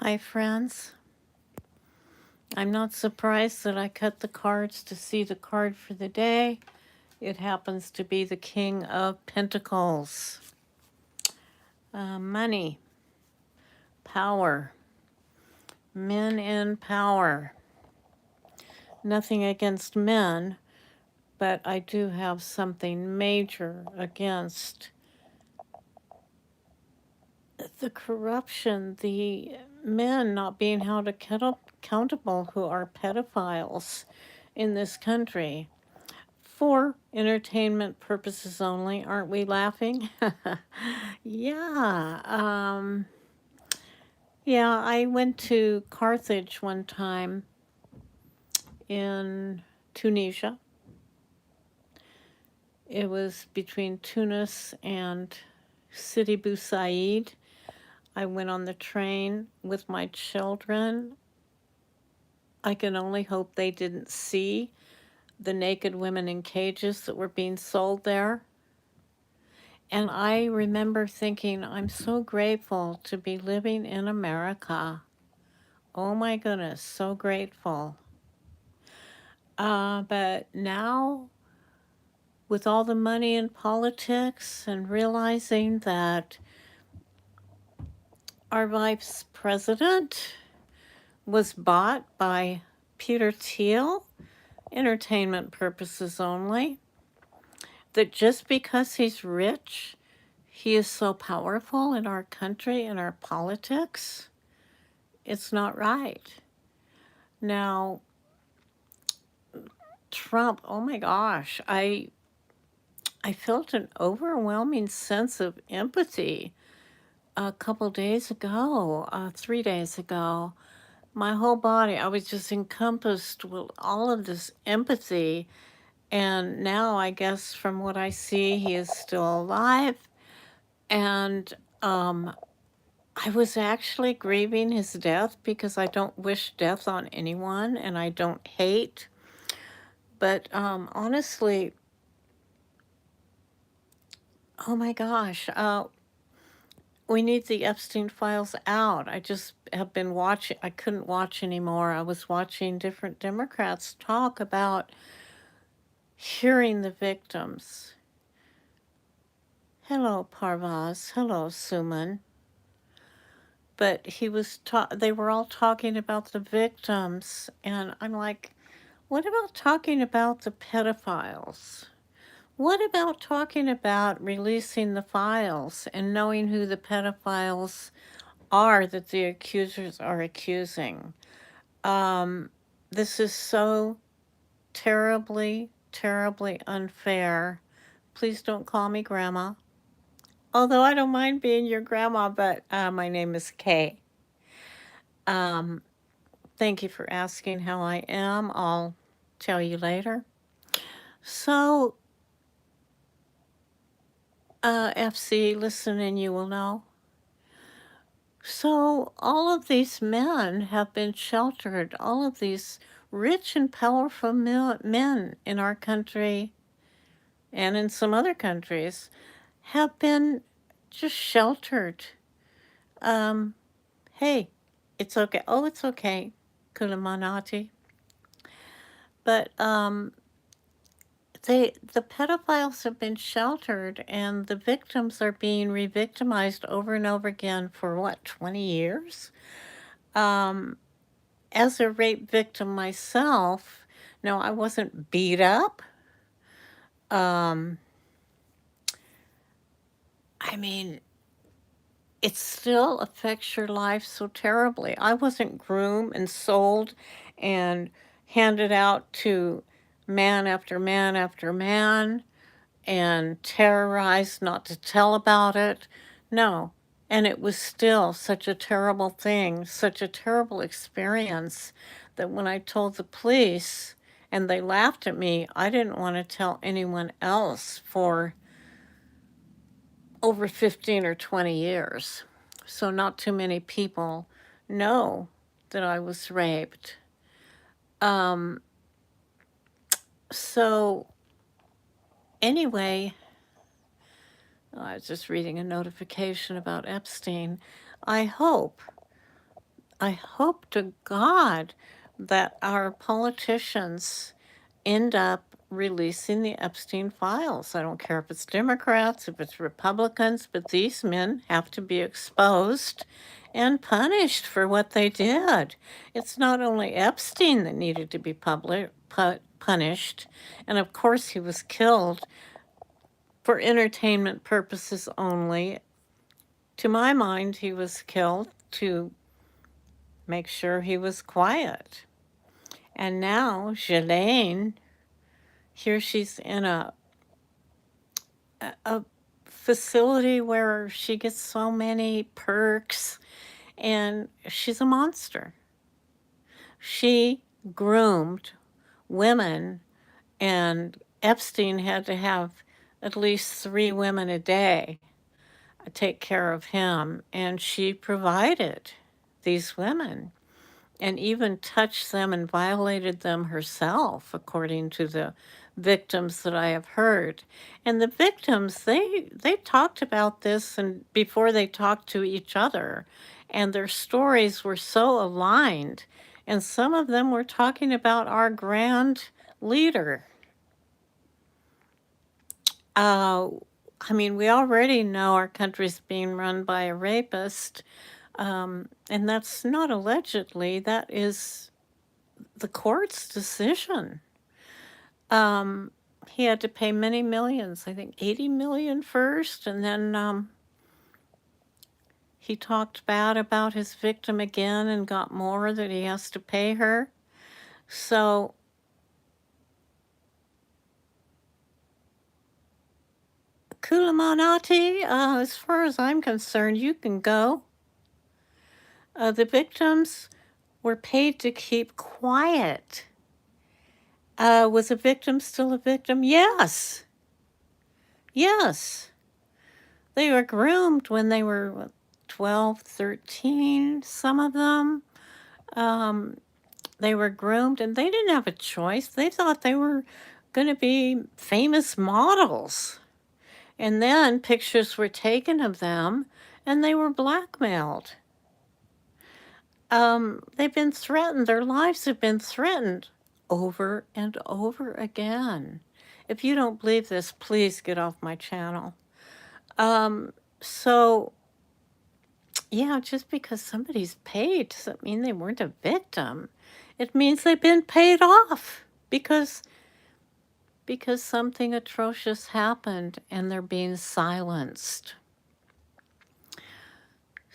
Hi, friends. I'm not surprised that I cut the cards to see the card for the day. It happens to be the King of Pentacles. Money, power, men in power. Nothing against men, but I do have something major against the corruption, the men not being held accountable who are pedophiles in this country. For entertainment purposes only, aren't we laughing? Yeah. Yeah, I went to Carthage one time in Tunisia. It was between Tunis and Sidi Bou Said. I went on the train with my children. I can only hope they didn't see the naked women in cages that were being sold there. And I remember thinking, I'm so grateful to be living in America. Oh my goodness, so grateful. But now, with all the money in politics and realizing that our vice president was bought by Peter Thiel, entertainment purposes only, that just because he's rich, he is so powerful in our country and our politics. It's not right. Now, Trump, oh my gosh, I felt an overwhelming sense of empathy a couple days ago, 3 days ago. My whole body, I was just encompassed with all of this empathy. And now, I guess from what I see, he is still alive. And I was actually grieving his death because I don't wish death on anyone and I don't hate. But honestly, oh my gosh, we need the Epstein files out. I just have been watching, I couldn't watch anymore. I was watching different Democrats talk about hearing the victims. Hello, Parvaz. Hello, Suman. But they were all talking about the victims, and I'm like, what about talking about the pedophiles? What about talking about releasing the files and knowing who the pedophiles are that the accusers are accusing? This is so terribly, terribly unfair. Please don't call me grandma. Although I don't mind being your grandma, but my name is Kay. Thank you for asking how I am. I'll tell you later. So, FC, listen and you will know. So, all of these men have been sheltered, all of these rich and powerful men in our country and in some other countries have been just sheltered. Hey, it's okay. Oh, it's okay, Kulamanati. But the pedophiles have been sheltered and the victims are being re-victimized over and over again for what, 20 years? As a rape victim myself, no, I wasn't beat up. I mean, it still affects your life so terribly. I wasn't groomed and sold and handed out to man after man after man and terrorized not to tell about it. No. And it was still such a terrible thing, such a terrible experience that when I told the police and they laughed at me, I didn't want to tell anyone else for over 15 or 20 years. So not too many people know that I was raped. So anyway, I was just reading a notification about Epstein. I hope I hope to God that our politicians end up releasing the Epstein files. I don't care if it's Democrats, if it's Republicans, but these men have to be exposed and punished for what they did. It's not only Epstein that needed to be punished, and of course he was killed for entertainment purposes only. To my mind, he was killed to make sure he was quiet. And now Ghislaine, here she's in a facility where she gets so many perks, and she's a monster. She groomed women, and Epstein had to have at least 3 women a day take care of him, and she provided these women and even touched them and violated them herself, according to the victims that I have heard. And the victims, they talked about this and before they talked to each other, and their stories were so aligned. And some of them were talking about our grand leader. Uh, I mean, we already know our country's being run by a rapist, and that's not allegedly, that is the court's decision. Um, he had to pay many millions, I think 80 million first, and then he talked bad about his victim again and got more that he has to pay her. So Kulamanati, as far as I'm concerned, you can go. The victims were paid to keep quiet. Was a victim still a victim? Yes. Yes. They were groomed when they were 12, 13, some of them. They were groomed and they didn't have a choice. They thought they were going to be famous models. And then pictures were taken of them and they were blackmailed. They've been threatened. Their lives have been threatened over and over again. If you don't believe this, please get off my channel. So, yeah, just because somebody's paid doesn't mean they weren't a victim. It means they've been paid off because something atrocious happened and they're being silenced.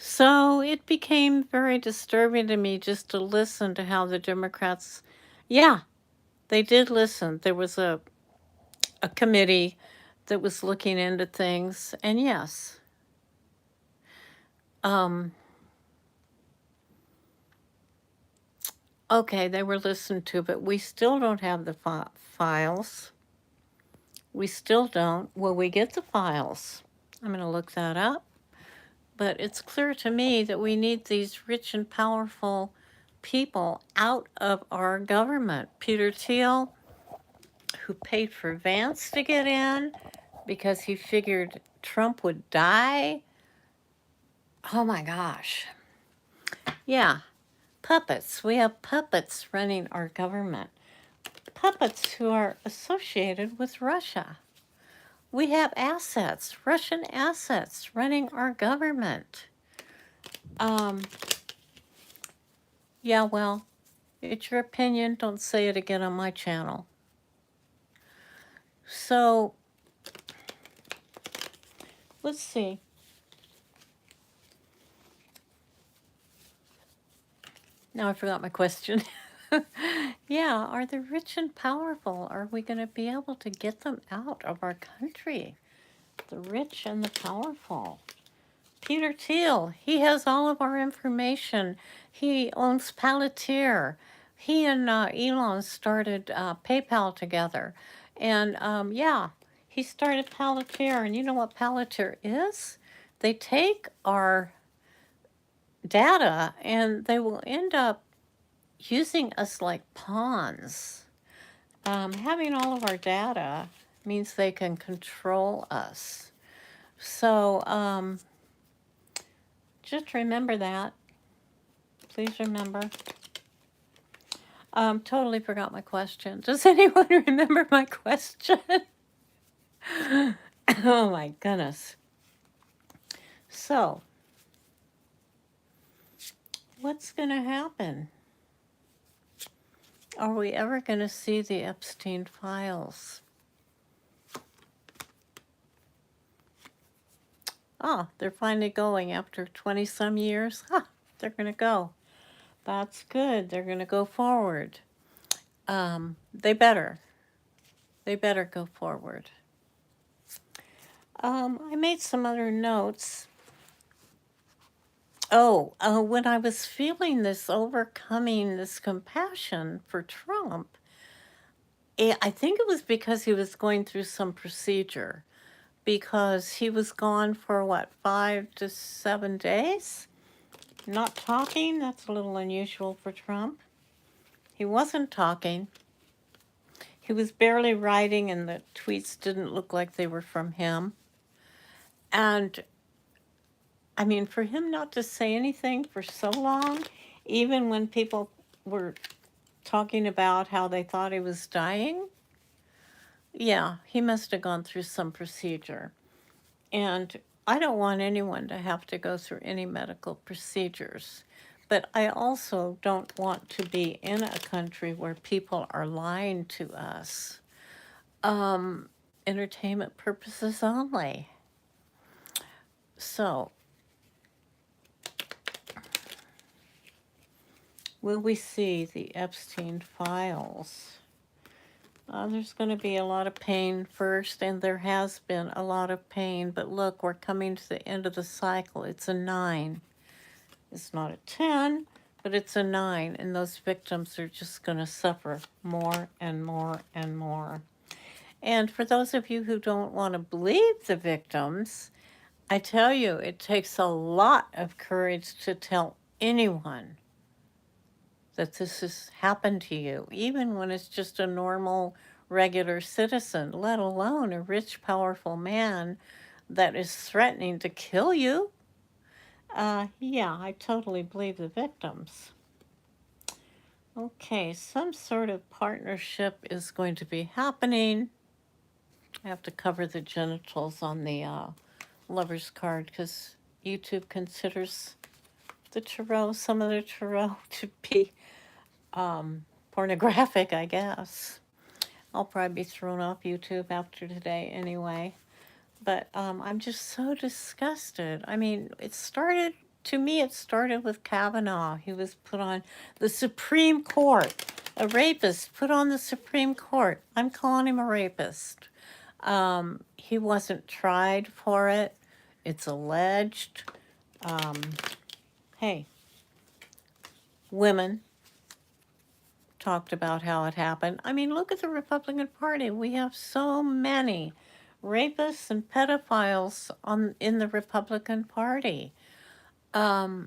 So it became very disturbing to me just to listen to how the Democrats, yeah, they did listen. There was a committee that was looking into things, and yes, okay, they were listened to, but we still don't have the files. We still don't. Will we get the files? I'm going to look that up. But it's clear to me that we need these rich and powerful people out of our government. Peter Thiel, who paid for Vance to get in because he figured Trump would die. Oh my gosh. Yeah, puppets. We have puppets running our government. Puppets who are associated with Russia. We have assets, Russian assets, running our government. Yeah, well, it's your opinion. Don't say it again on my channel. So, let's see. Now I forgot my question. Yeah, are the rich and powerful, are we going to be able to get them out of our country? The rich and the powerful. Peter Thiel, he has all of our information. He owns Palantir. He and Elon started PayPal together. And yeah, he started Palantir. And you know what Palantir is? They take our data and they will end up using us like pawns. Having all of our data means they can control us. So just remember that. Please remember. Totally forgot my question. Does anyone remember my question? Oh my goodness. So, what's going to happen? Are we ever going to see the Epstein files? Oh, they're finally going after 20 some years. They're going to go. That's good. They're going to go forward. They better. They better go forward. I made some other notes. When I was feeling this overcoming this compassion for Trump, I think it was because he was going through some procedure, because he was gone for what, 5 to 7 days? Not talking? That's a little unusual for Trump. He wasn't talking. He was barely writing, and the tweets didn't look like they were from him. And I mean, for him not to say anything for so long, even when people were talking about how they thought he was dying, yeah, he must have gone through some procedure. And I don't want anyone to have to go through any medical procedures. But I also don't want to be in a country where people are lying to us. Entertainment purposes only. So, will we see the Epstein files? There's going to be a lot of pain first, and there has been a lot of pain. But look, we're coming to the end of the cycle. It's a 9. It's not a 10, but it's a 9. And those victims are just going to suffer more and more and more. And for those of you who don't want to believe the victims, I tell you, it takes a lot of courage to tell anyone that this has happened to you, even when it's just a normal, regular citizen, let alone a rich, powerful man that is threatening to kill you. Yeah, I totally believe the victims. Okay, some sort of partnership is going to be happening. I have to cover the genitals on the lover's card because YouTube considers the tarot, some of the tarot, to be pornographic, I guess. I'll probably be thrown off YouTube after today anyway. But I'm just so disgusted. I mean, to me, it started with Kavanaugh. He was put on the Supreme Court, a rapist put on the Supreme Court. I'm calling him a rapist. He wasn't tried for it. It's alleged. Hey, women talked about how it happened. I mean, look at the Republican Party. We have so many rapists and pedophiles in the Republican Party. I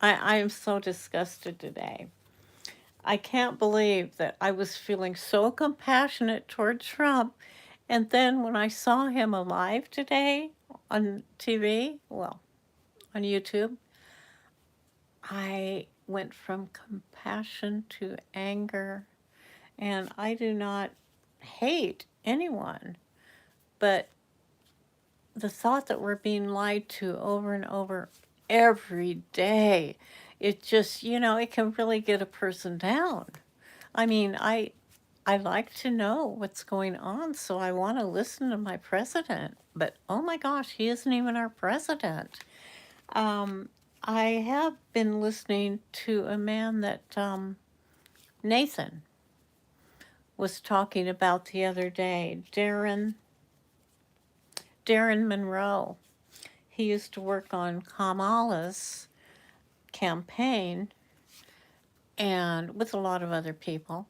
am so disgusted today. I can't believe that I was feeling so compassionate toward Trump, and then when I saw him alive today on TV, well, on YouTube, I went from compassion to anger. And I do not hate anyone, but the thought that we're being lied to over and over every day, it just, it can really get a person down. I mean, I like to know what's going on, so I want to listen to my president. But oh my gosh, he isn't even our president. I have been listening to a man that Nathan was talking about the other day, Darren Monroe. He used to work on Kamala's campaign and with a lot of other people.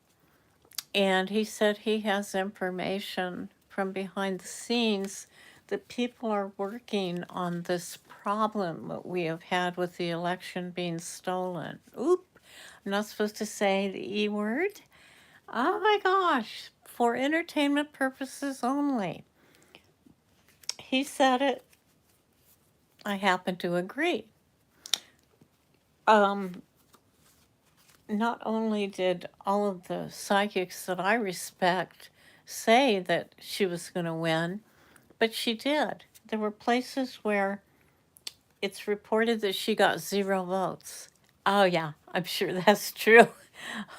And he said he has information from behind the scenes that people are working on this problem that we have had with the election being stolen. Oop, I'm not supposed to say the E word. Oh my gosh, for entertainment purposes only. He said it. I happen to agree. Um, Not only did all of the psychics that I respect say that she was going to win, but she did. There were places where it's reported that she got 0 votes. Oh, yeah, I'm sure that's true.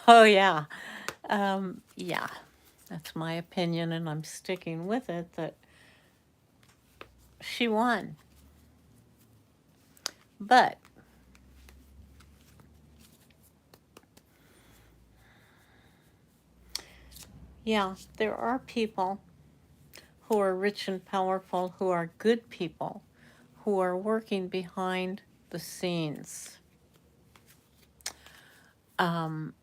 Oh, yeah. Yeah, that's my opinion, and I'm sticking with it that she won. But, yeah, there are people who are rich and powerful, who are good people, who are working behind the scenes. Um,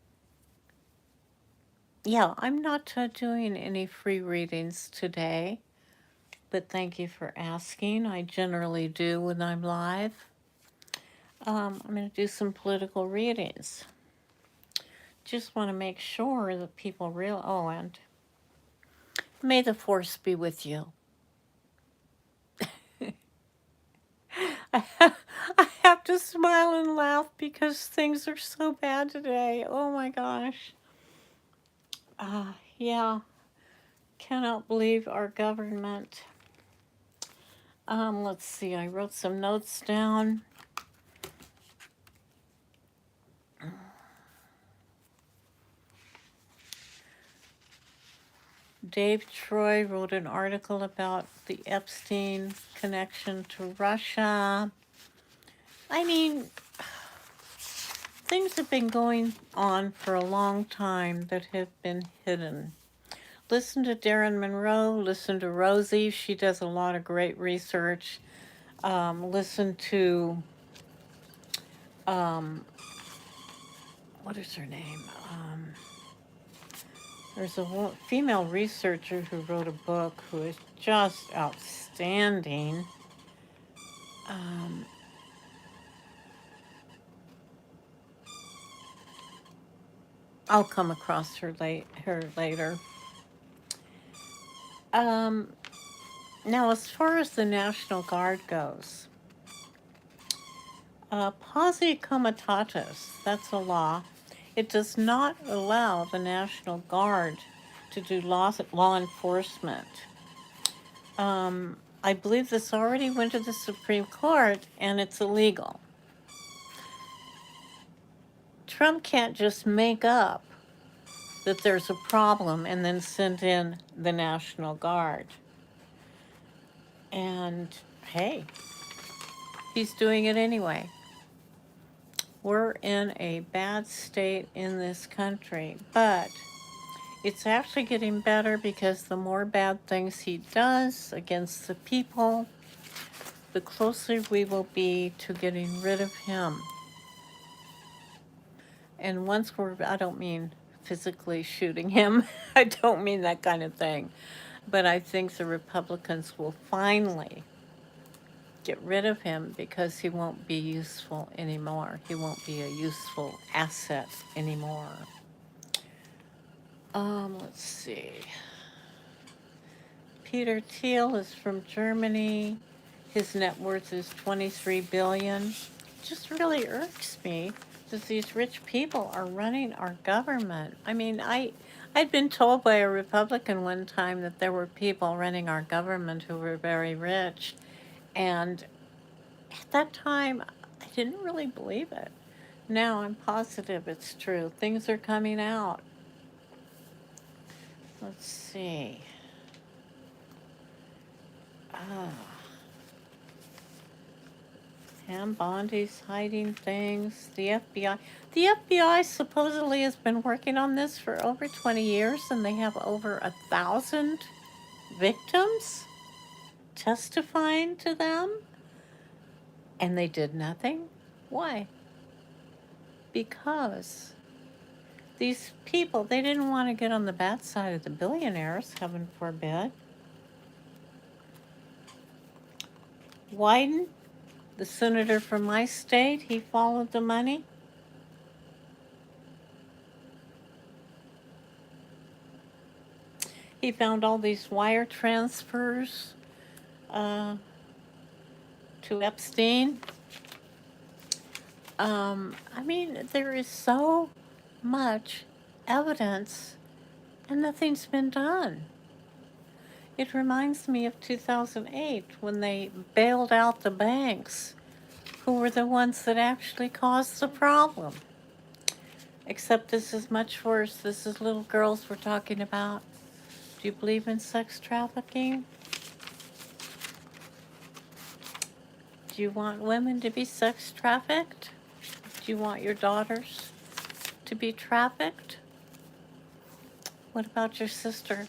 yeah, I'm not doing any free readings today, but thank you for asking. I generally do when I'm live. I'm going to do some political readings. Just want to make sure that people oh, and may the force be with you. I have to smile and laugh because things are so bad today. Oh my gosh. Yeah, cannot believe our government. Let's see, I wrote some notes down. Dave Troy wrote an article about the Epstein connection to Russia. I mean, things have been going on for a long time that have been hidden. Listen to Darren Monroe, listen to Rosie. She does a lot of great research. Listen to, um, what is her name? There's a female researcher who wrote a book who is just outstanding. I'll come across her later. Um, Now, as far as the National Guard goes, posse comitatus, that's a law. It does not allow the National Guard to do law enforcement. I believe this already went to the Supreme Court, and it's illegal. Trump can't just make up that there's a problem and then send in the National Guard. And hey, he's doing it anyway. We're in a bad state in this country, but it's actually getting better because the more bad things he does against the people, the closer we will be to getting rid of him. And once I don't mean physically shooting him, I don't mean that kind of thing, but I think the Republicans will finally get rid of him because he won't be useful anymore. He won't be a useful asset anymore. Let's see. Peter Thiel is from Germany. His net worth is 23 billion. It just really irks me that these rich people are running our government. I mean, I'd been told by a Republican one time that there were people running our government who were very rich, and at that time I didn't really believe it. Now I'm positive it's true. Things are coming out. Let's see. Ah. Pam Bondi's hiding things. The FBI. The FBI supposedly has been working on this for over 20 years, and they have over 1,000 victims testifying to them, and they did nothing. Why? Because these people, they didn't want to get on the bad side of the billionaires, heaven forbid. Wyden, the senator from my state, he followed the money. He found all these wire transfers uh, to Epstein. I mean, there is so much evidence and nothing's been done. It reminds me of 2008 when they bailed out the banks, who were the ones that actually caused the problem. Except this is much worse. This is little girls we're talking about. Do you believe in sex trafficking? Do you want women to be sex trafficked? Do you want your daughters to be trafficked? What about your sister?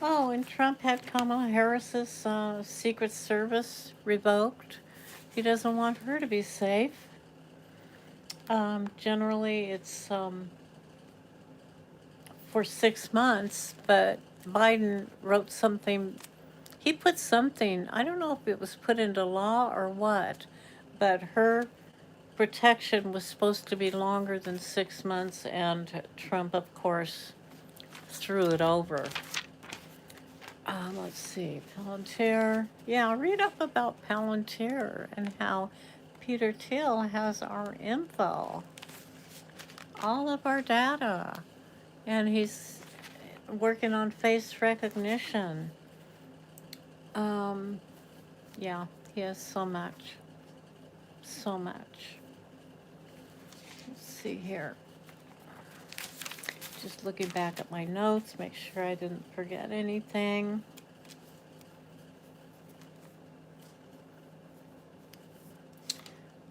Oh, and Trump had Kamala Harris's Secret Service revoked. He doesn't want her to be safe. Generally, it's for 6 months, but Biden wrote something. He put something, I don't know if it was put into law or what, but her protection was supposed to be longer than 6 months, and Trump, of course, threw it over. Let's see, Palantir. Yeah, read up about Palantir and how Peter Thiel has our info, all of our data, and he's working on face recognition. Yeah, he has so much. So much. Let's see here. Just looking back at my notes, make sure I didn't forget anything.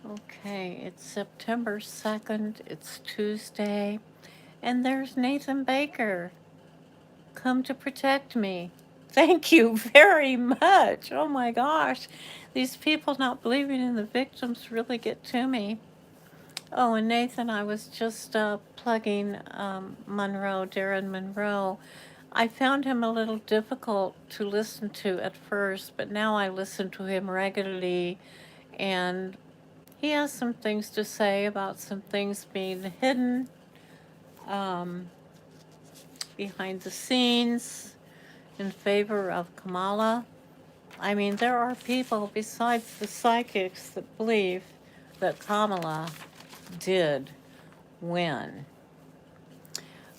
Okay, it's September 2nd, it's Tuesday, and there's Nathan Baker. Come to protect me. Thank you very much. Oh my gosh. These people not believing in the victims really get to me. Oh, and Nathan, I was just plugging Darren Monroe. I found him a little difficult to listen to at first, but now I listen to him regularly, and he has some things to say about some things being hidden behind the scenes in favor of Kamala. I mean, there are people besides the psychics that believe that Kamala did win.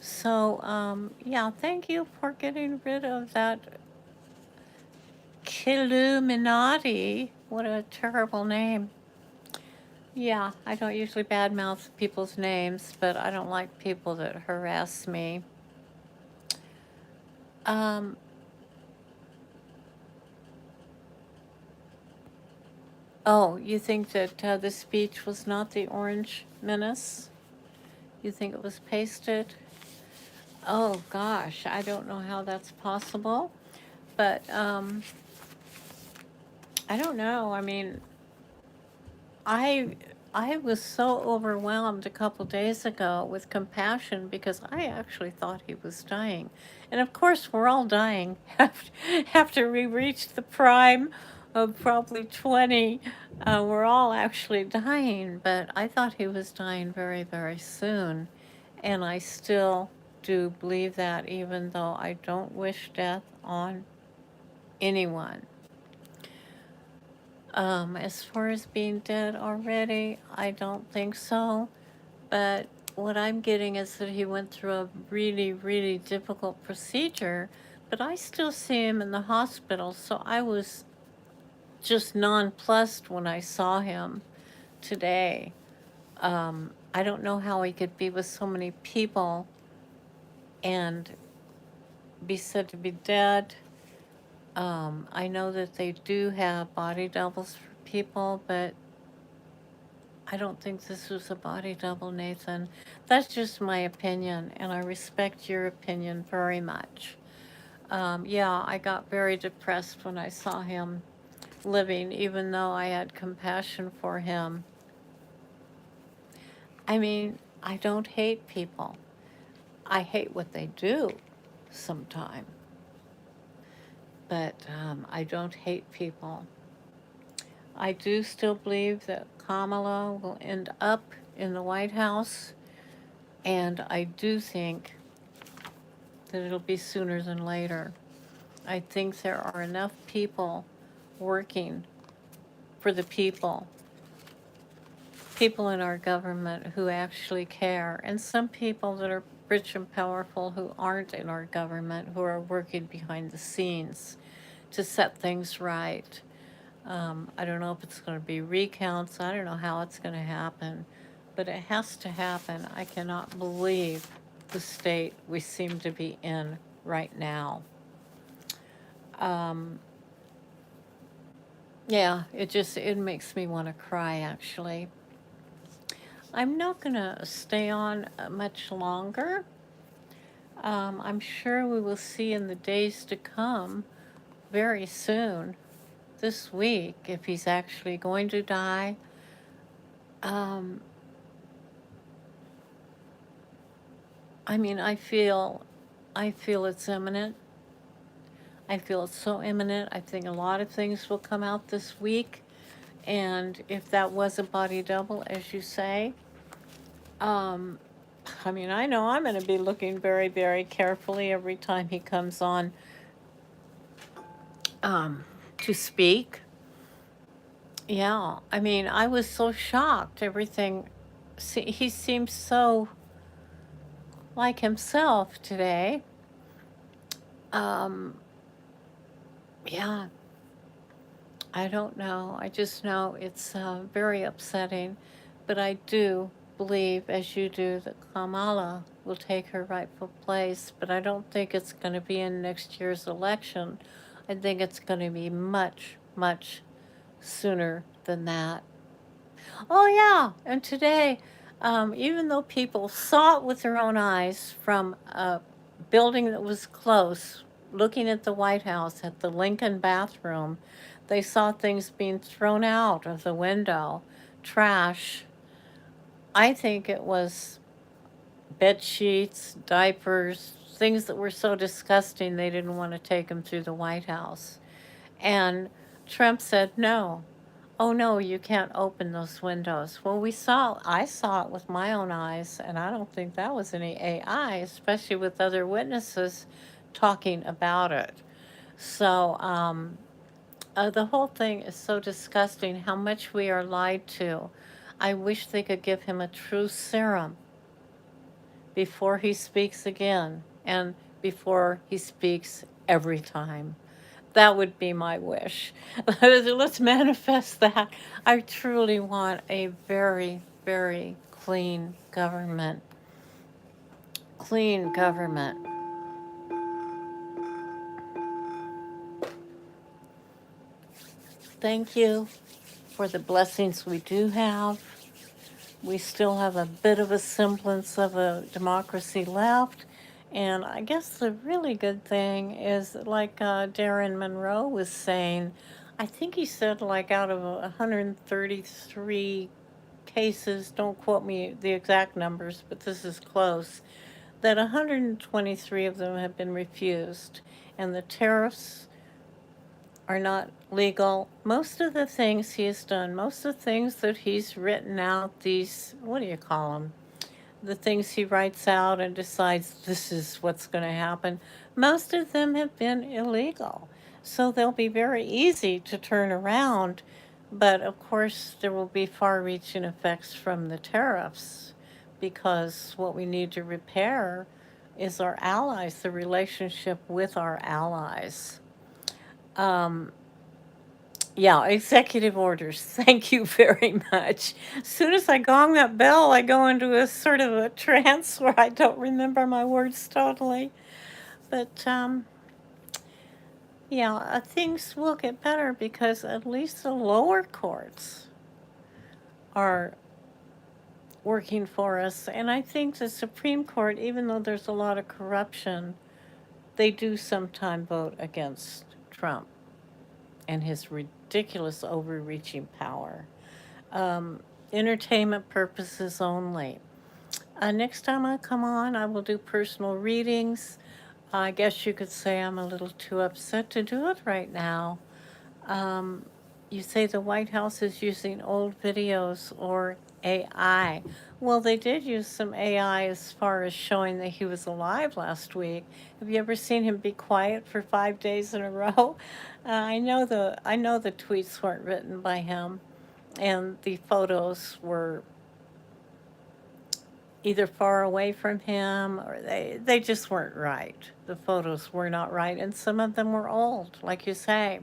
So, yeah, thank you for getting rid of that Killuminati. What a terrible name. Yeah, I don't usually badmouth people's names, but I don't like people that harass me. Oh, you think that the speech was not the Orange Menace? You think it was pasted? Oh gosh, I don't know how that's possible, but I don't know. I mean, I I was so overwhelmed a couple days ago with compassion because I actually thought he was dying. And of course, we're all dying after we reach the prime of probably 20. We're all actually dying, but I thought he was dying very, very soon. And I still do believe that, even though I don't wish death on anyone. As far as being dead already, I don't think so. But what I'm getting is that he went through a really, really difficult procedure, but I still see him in the hospital, so I was just nonplussed when I saw him today. I don't know how he could be with so many people and be said to be dead. I know that they do have body doubles for people, but I don't think this was a body double, Nathan. That's just my opinion, and I respect your opinion very much. Yeah, I got very depressed when I saw him living, even though I had compassion for him. I mean, I don't hate people. I hate what they do sometimes. But I don't hate people. I do still believe that Kamala will end up in the White House, and I do think that it'll be sooner than later. I think there are enough people working for the people in our government who actually care, and some people that are rich and powerful who aren't in our government, who are working behind the scenes to set things right. I don't know if it's going to be recounts. I don't know how it's going to happen, but it has to happen. I cannot believe the state we seem to be in right now. Um, yeah, it makes me want to cry, actually. I'm not going to stay on much longer. I'm sure we will see in the days to come very soon, this week, if he's actually going to die. Um, I mean, I feel it's imminent. I feel it's so imminent. I think a lot of things will come out this week. And if that was a body double, as you say, um, I mean, I know I'm going to be looking very, very carefully every time he comes on um, to speak. Yeah, I mean, I was so shocked. Everything, he seems so like himself today. Um, yeah, I don't know. I just know it's very upsetting. But I do believe, as you do, that Kamala will take her rightful place. But I don't think it's going to be in next year's election. I think it's going to be much, much sooner than that. Oh, yeah. And today, even though people saw it with their own eyes from a building that was close, looking at the White House, at the Lincoln bathroom, they saw things being thrown out of the window, trash. I think it was bed sheets, diapers, things that were so disgusting they didn't want to take them through the White House. And Trump said, no. Oh, no, you can't open those windows. Well, I saw it with my own eyes, and I don't think that was any AI, especially with other witnesses talking about it. So, the whole thing is so disgusting how much we are lied to. I wish they could give him a true serum before he speaks again and before he speaks every time. That would be my wish. Let's manifest that. I truly want a very, very clean government. Clean government. Thank you for the blessings we do have. We still have a bit of a semblance of a democracy left. And I guess the really good thing is, like Darren Monroe was saying, I think he said, like, out of 133 cases, don't quote me the exact numbers, but this is close, that 123 of them have been refused. And the tariffs are not legal. Most of the things he has done, most of the things that he's written out, these, what do you call them? The things he writes out and decides this is what's going to happen, most of them have been illegal. So they'll be very easy to turn around. But of course, there will be far reaching effects from the tariffs because what we need to repair is our allies, the relationship with our allies. Um, yeah, executive orders. Thank you very much. As soon as I gong that bell, I go into a sort of a trance where I don't remember my words totally. But yeah, things will get better because at least the lower courts are working for us. And I think the Supreme Court, even though there's a lot of corruption, they do sometimes vote against Trump and his ridiculous overreaching power. Um, Entertainment purposes only. Next time I come on, I will do personal readings. I guess you could say I'm a little too upset to do it right now. Um, you say the White House is using old videos or AI. Well, they did use some AI as far as showing that he was alive last week. Have you ever seen him be quiet for 5 days in a row? I know the tweets weren't written by him, and the photos were either far away from him or they just weren't right. The photos were not right, and some of them were old, like you say.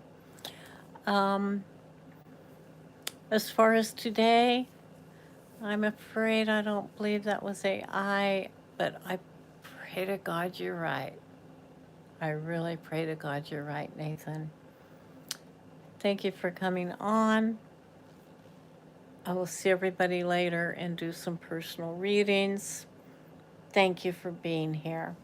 Um, as far as today, I'm afraid I don't believe that was AI, but I pray to God you're right. I really pray to God you're right, Nathan. Thank you for coming on. I will see everybody later and do some personal readings. Thank you for being here.